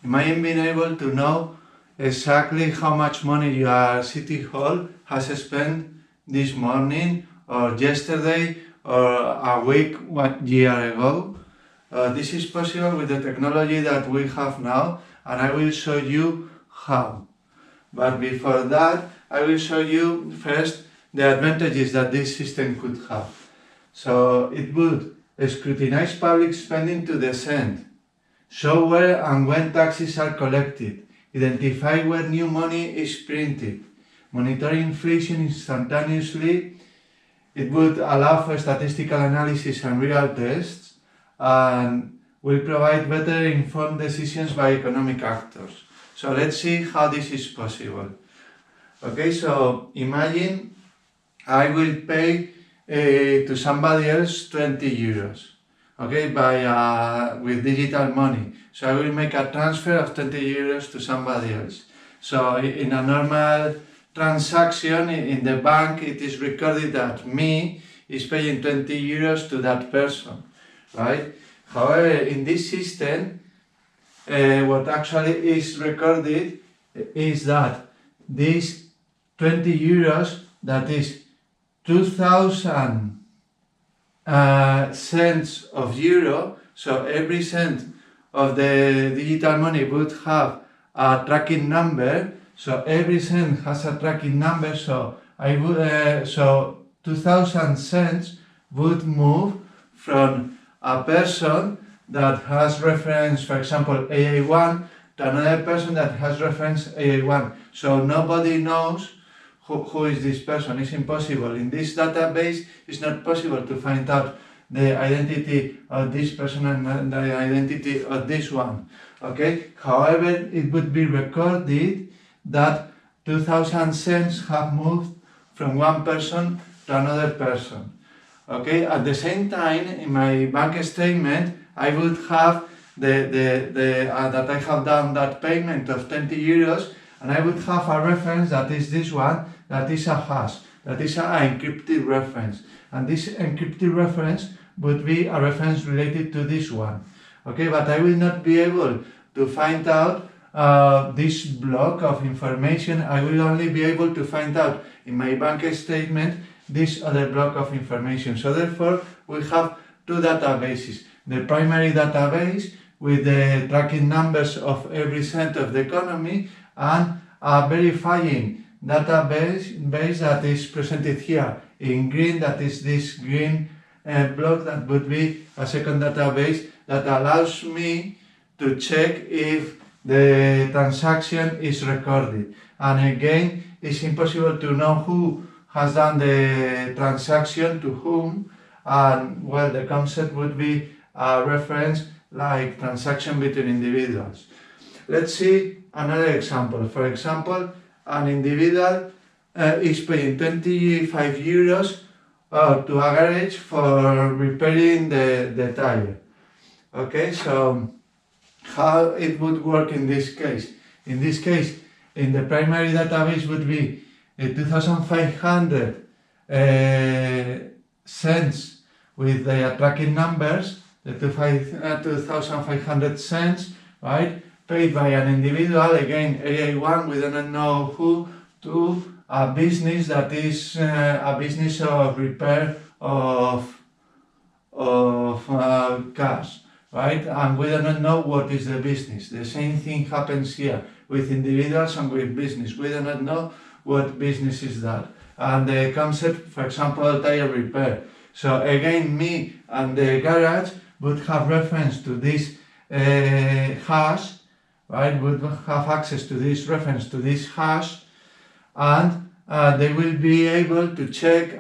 Imagine being able to know exactly how much money your city hall has spent this morning or yesterday or a week, 1 year ago. This is possible with the technology that we have now, and I will show you how. But before that, I will show you first the advantages that this system could have. So it would scrutinize public spending to the cent, show where and when taxes are collected, identify where new money is printed, monitor inflation instantaneously. It would allow for statistical analysis and real tests, and will provide better informed decisions by economic actors. So let's see how this is possible. Okay, so imagine I will pay to somebody else 20 euros, okay, with digital money. So I will make a transfer of 20 euros to somebody else. So in a normal transaction in the bank, it is recorded that me is paying 20 euros to that person, right? However, in this system, what actually is recorded is that this 20 euros, that is 2000 cents of euro, so every cent of the digital money would have a tracking number, so every cent has a tracking number, so 2000 cents would move from a person that has reference, for example, AA1, to another person that has reference AA1. So nobody knows who is this person. It's impossible. In this database, it's not possible to find out the identity of this person and the identity of this one. Okay? However, it would be recorded that 2000 cents have moved from one person to another person. Okay? At the same time, in my bank statement, I would have that I have done that payment of 20 euros, and I would have a reference that is this one, that is a hash, that is an encrypted reference. And this encrypted reference would be a reference related to this one. Okay, but I will not be able to find out this block of information. I will only be able to find out in my bank statement this other block of information. So therefore, we have two databases. The primary database with the tracking numbers of every cent of the economy, and a verifying database that is presented here in green, that is this green block, that would be a second database that allows me to check if the transaction is recorded. And again, it's impossible to know who has done the transaction to whom, and well, the concept would be a reference like transaction between individuals. Let's see another example. For example, an individual is paying 25 euros to a garage for repairing the tire. Okay, so how it would work in this case? In this case, in the primary database would be 2,500 cents with the tracking numbers, the 2,500 cents, right, paid by an individual, again AA1, we don't know who, to a business that is a business of repair of cars, right, and we do not know what is the business. The same thing happens here with individuals and with business. We do not know what business is that. And the concept, for example, tire repair. So again, me and the garage would have reference to this hash, right, would have access to this reference to this hash, and they will be able to check,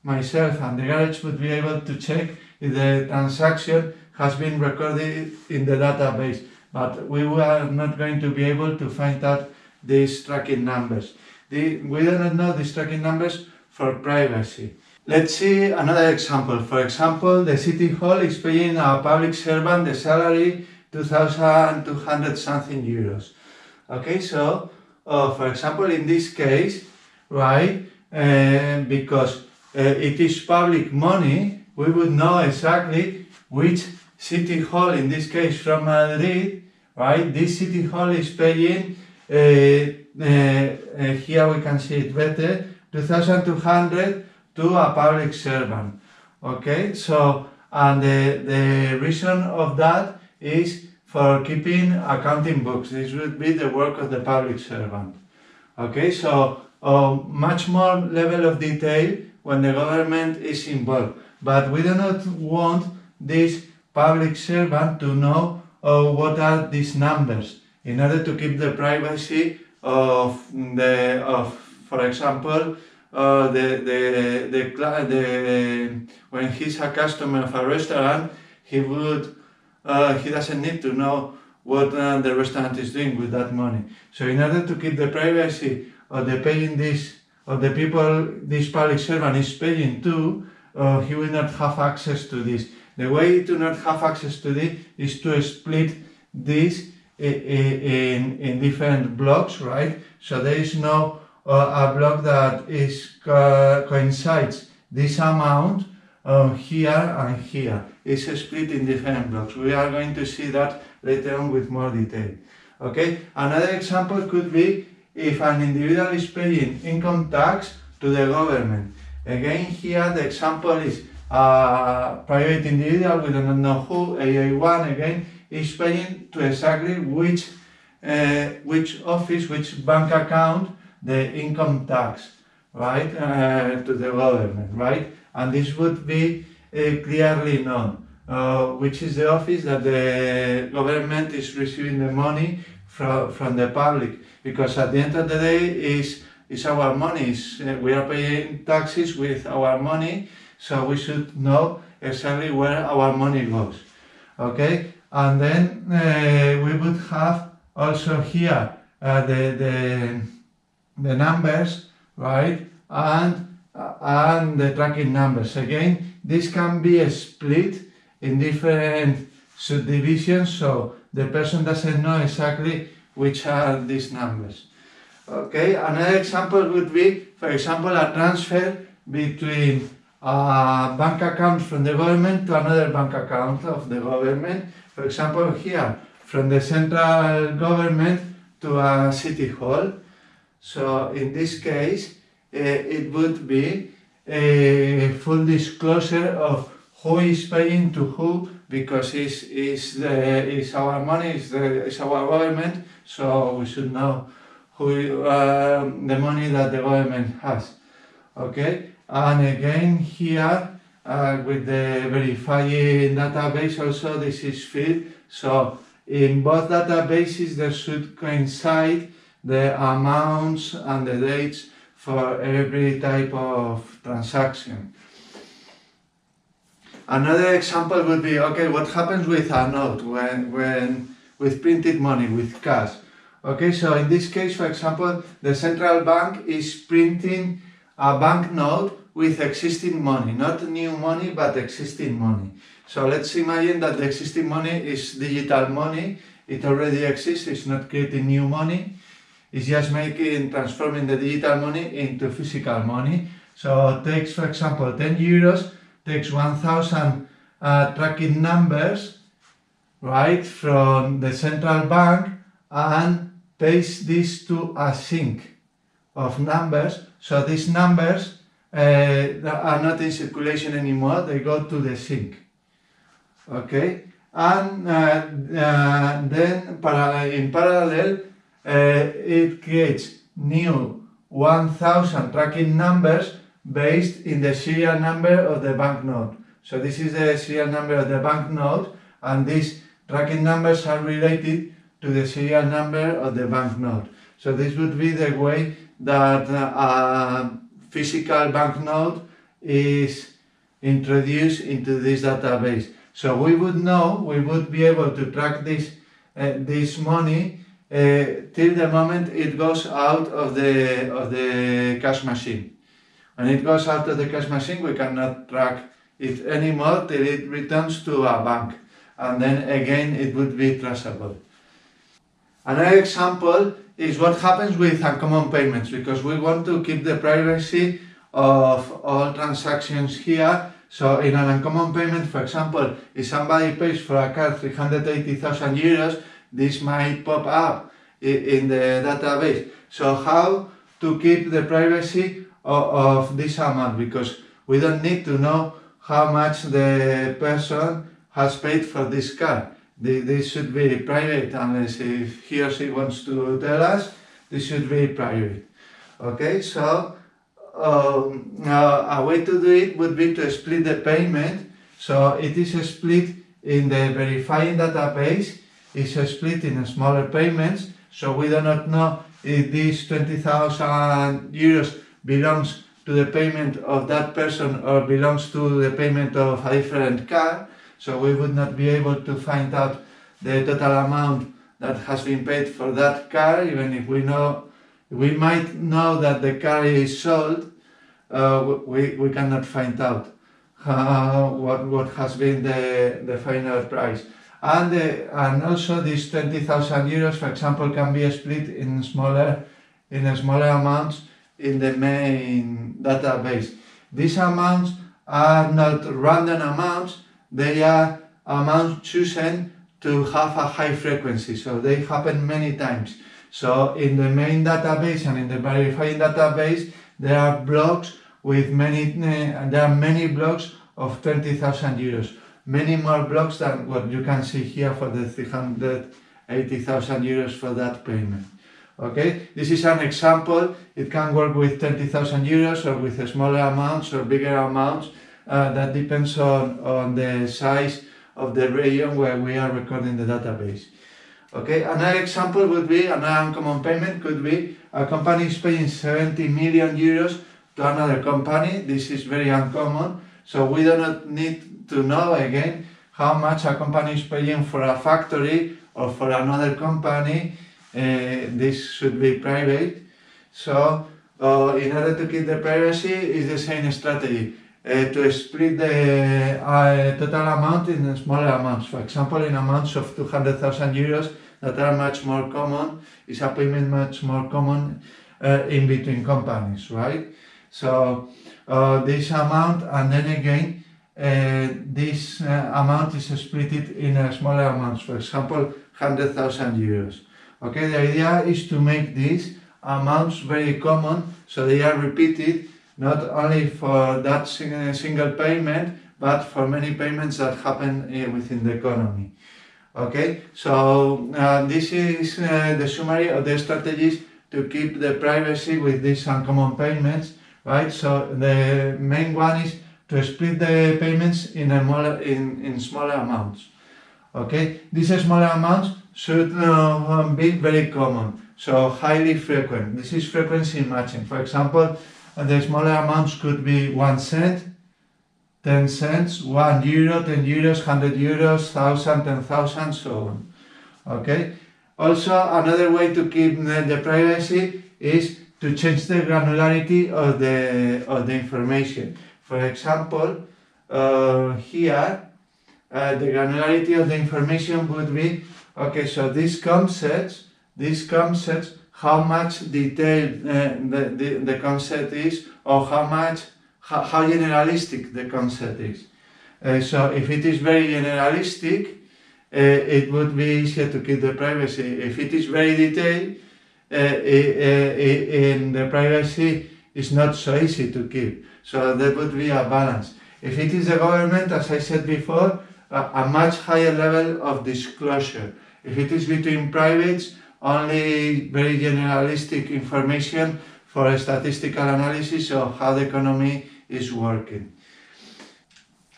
myself and the garage would be able to check if the transaction has been recorded in the database, but we are not going to be able to find out these tracking numbers. We do not know these tracking numbers for privacy. Let's see another example. For example, the city hall is paying a public servant the salary 2,200 something euros. Okay, so for example, in this case, right, because it is public money, we would know exactly which city hall, in this case from Madrid, right? This city hall is paying, here we can see it better, 2,200 to a public servant. Okay, so, and the reason of that is for keeping accounting books. This would be the work of the public servant. Okay, so much more level of detail when the government is involved. But we do not want this public servant to know what are these numbers in order to keep the privacy of for example, when he's a customer of a restaurant, he doesn't need to know what the restaurant is doing with that money. So in order to keep the privacy of the paying this, of the people this public servant is paying to, he will not have access to this. The way to not have access to this is to split this in different blocks, right? So there is no a block that is coincides this amount here and here. It's split in different blocks. We are going to see that later on with more detail. Okay. Another example could be if an individual is paying income tax to the government. Again, here the example is a private individual, we do not know who, AA1 again, is paying to exactly which office, which bank account the income tax, right, to the government, right? And this would be clearly known, which is the office that the government is receiving the money from the public, because at the end of the day is our money. We are paying taxes with our money, so we should know exactly where our money goes. Okay, and then we would have also here the numbers, right, and the tracking numbers. Again, this can be split in different subdivisions, so the person doesn't know exactly which are these numbers. Okay, another example would be, for example, a transfer between a bank account from the government to another bank account of the government. For example, here, from the central government to a city hall. So in this case, it would be a full disclosure of who is paying to who, because it's our money, it's our government, so we should know who the money that the government has. Okay, and again here with the verifying database also this is filled. So in both databases there should coincide the amounts and the dates for every type of transaction. Another example would be, okay, what happens with a note when with printed money, with cash? Okay, so in this case, for example, the central bank is printing a banknote with existing money, not new money, but existing money. So let's imagine that the existing money is digital money. It already exists, it's not creating new money. It's just transforming the digital money into physical money. So it takes, for example, 10 euros, takes 1,000 tracking numbers, right, from the central bank and paste this to a sink of numbers. So these numbers are not in circulation anymore, they go to the sink. Okay, and then in parallel, it creates new 1,000 tracking numbers based in the serial number of the banknote. So this is the serial number of the banknote, and these tracking numbers are related to the serial number of the banknote. So this would be the way that a physical banknote is introduced into this database. So we would know, we would be able to track this money till the moment it goes out of the cash machine. When it goes out of the cash machine, we cannot track it anymore till it returns to a bank, and then again it would be traceable. Another example is what happens with uncommon payments, because we want to keep the privacy of all transactions here. So in an uncommon payment, for example, if somebody pays for a car 380,000 euros, this might pop up in the database. So how to keep the privacy of this amount, because we don't need to know how much the person has paid for this car. This should be private, unless if he or she wants to tell us, this should be private. Okay, so a way to do it would be to split the payment. So it is split in the verifying database, it's split in smaller payments, so we do not know if this 20,000 euros belongs to the payment of that person or belongs to the payment of a different car. So we would not be able to find out the total amount that has been paid for that car, even if we might know that the car is sold. We cannot find out what has been the final price. And also these 20,000 euros, for example, can be split in smaller amounts in the main database. These amounts are not random amounts, they are amounts chosen to have a high frequency, so they happen many times. So in the main database and in the verifying database, there are blocks with many blocks of 20,000 euros. Many more blocks than what you can see here for the 380,000 euros for that payment. Okay, this is an example. It can work with 20,000 euros or with smaller amounts or bigger amounts. That depends on the size of the region where we are recording the database. Okay, another example would be, another uncommon payment could be a company is paying 70 million euros to another company. This is very uncommon, so we do not need to know again how much a company is paying for a factory or for another company. This should be private. So in order to keep the privacy, is the same strategy. To split the total amount in smaller amounts. For example, in amounts of 200,000 euros that are much more common, is a payment much more common in between companies, right? So this amount, and then again, this amount is split in smaller amounts. For example, 100,000 euros. Okay, the idea is to make these amounts very common, so they are repeated not only for that single payment, but for many payments that happen within the economy. Okay, so this is the summary of the strategies to keep the privacy with these uncommon payments, right? So the main one is to split the payments in smaller amounts. Okay, these smaller amounts should be very common, so highly frequent. This is frequency matching. For example, the smaller amounts could be 1 cent, 10 cents, 1 euro, 10 euros, 100 euros, 1,000, 10,000, so on. Okay. Also, another way to keep the privacy is to change the granularity of the information. For example, here, the granularity of the information would be, okay, so these concepts, how much detailed the concept is, or how generalistic the concept is. So if it is very generalistic, it would be easier to keep the privacy. If it is very detailed, the privacy is not so easy to keep. So there would be a balance. If it is the government, as I said before, a much higher level of disclosure. If it is between privates, only very generalistic information for a statistical analysis of how the economy is working.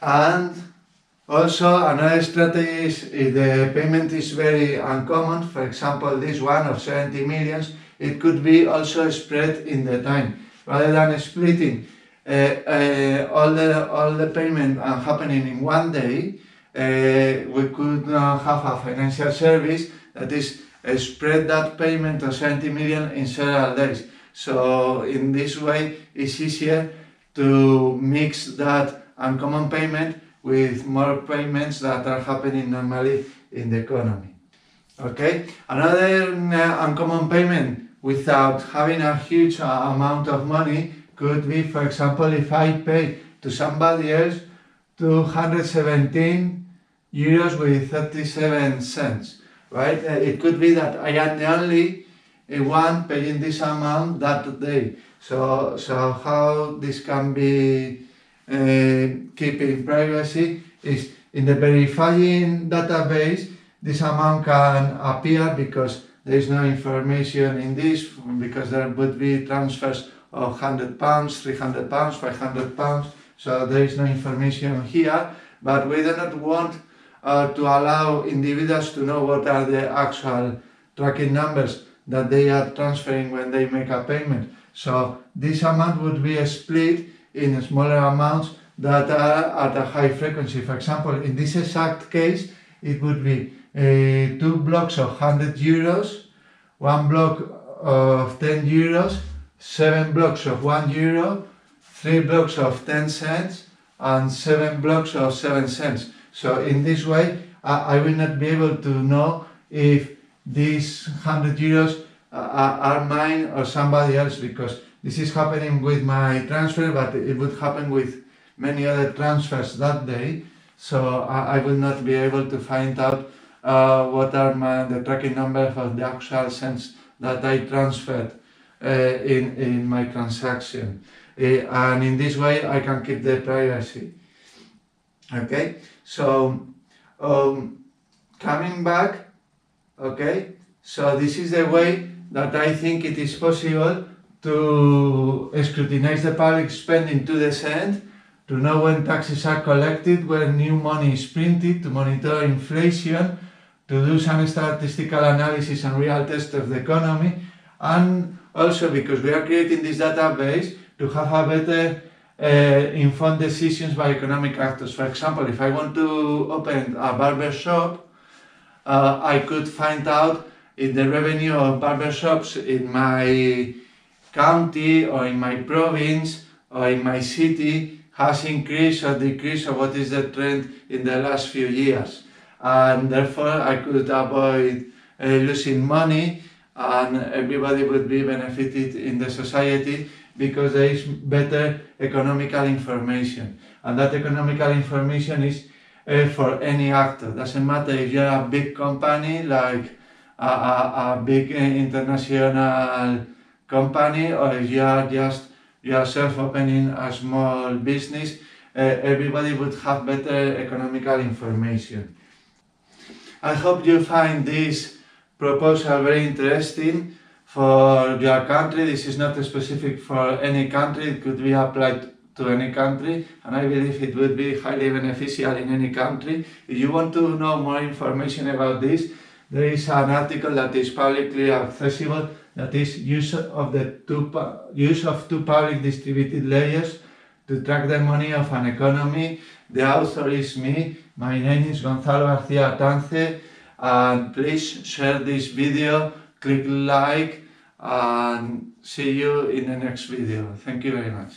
And also another strategy is if the payment is very uncommon, for example this one of 70 millions, it could be also spread in the time. Rather than splitting all the payment happening in one day, we could have a financial service that is spread that payment of 70 million in several days. So in this way it's easier to mix that uncommon payment with more payments that are happening normally in the economy. Okay, another uncommon payment without having a huge amount of money could be, for example, if I pay to somebody else 217 euros with 37 cents. right? It could be that I am the only one paying this amount that day. So how this can be keeping privacy is in the verifying database. This amount can appear because there is no information in this, because there would be transfers of £100, £300, £500. So there is no information here, but we do not want to allow individuals to know what are the actual tracking numbers that they are transferring when they make a payment. So this amount would be split in smaller amounts that are at a high frequency. For example, in this exact case, it would be 2 blocks of €100, 1 block of €10, 7 blocks of €1, 3 blocks of 10 cents, and 7 blocks of 7 cents. So in this way, I will not be able to know if these €100 are mine or somebody else, because this is happening with my transfer, but it would happen with many other transfers that day. So I will not be able to find out what are the tracking numbers of the actual cents that I transferred in my transaction. And in this way, I can keep the privacy. Okay, so coming back, okay, so this is the way that I think it is possible to scrutinize the public spending to the cent, to know when taxes are collected, when new money is printed, to monitor inflation, to do some statistical analysis and real test of the economy, and also because we are creating this database to have a better informed decisions by economic actors. For example, if I want to open a barber shop, I could find out if the revenue of barber shops in my county or in my province or in my city has increased or decreased, or what is the trend in the last few years. And therefore I could avoid losing money, and everybody would be benefited in the society because there is better economical information. And that economical information is for any actor. Doesn't matter if you're a big company like a big international company, or if you are just yourself opening a small business, everybody would have better economical information. I hope you find this proposal very interesting for your country. This is not specific for any country, it could be applied to any country, and I believe it would be highly beneficial in any country. If you want to know more information about this, there is an article that is publicly accessible, that is use of two public distributed layers to track the money of an economy. The author is me. My name is Gonzalo Garcia Tance, and please share this video, click like, and see you in the next video. Thank you very much.